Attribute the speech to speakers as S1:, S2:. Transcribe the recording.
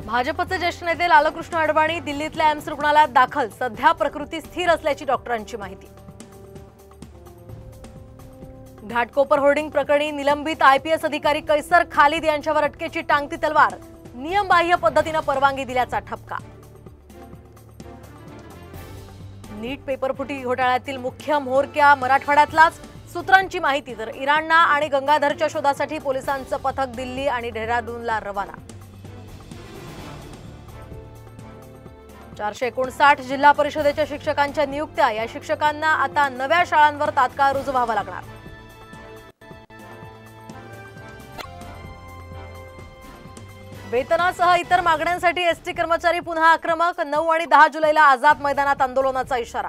S1: भाजपचे ज्येष्ठ नेते लालकृष्ण अडवाणी दिल्लीतल्या एम्स रुग्णालयात दाखल, सध्या प्रकृती स्थिर असल्याची डॉक्टरांची माहिती। घाटकोपर होर्डिंग प्रकरणी निलंबित आयपीएस अधिकारी कैसर खालिद यांच्यावर अटकेची टांगती तलवार, नियमबाह्य पद्धतीने परवानगी दिल्याचा ठपका। नीट पेपरफुटी घोटाळ्यातील मुख्य म्होरक्या मराठवाड्यातलाच, सूत्रांची माहिती तर इराणना आणि गंगाधरच्या शोधासाठी पोलिसांचं पथक दिल्ली आणि डेहराडूनला रवाना। 459 जिल्हा परिषदेच्या शिक्षकांच्या नियुक्त्या, या शिक्षकांना आता नव्या शाळांवर तात्काळ रुजू व्हावं लागणार। वेतनासह इतर मागण्यांसाठी एसटी कर्मचारी पुन्हा आक्रमक, 9 आणि 10 जुलैला आझाद मैदानात आंदोलनाचा इशारा।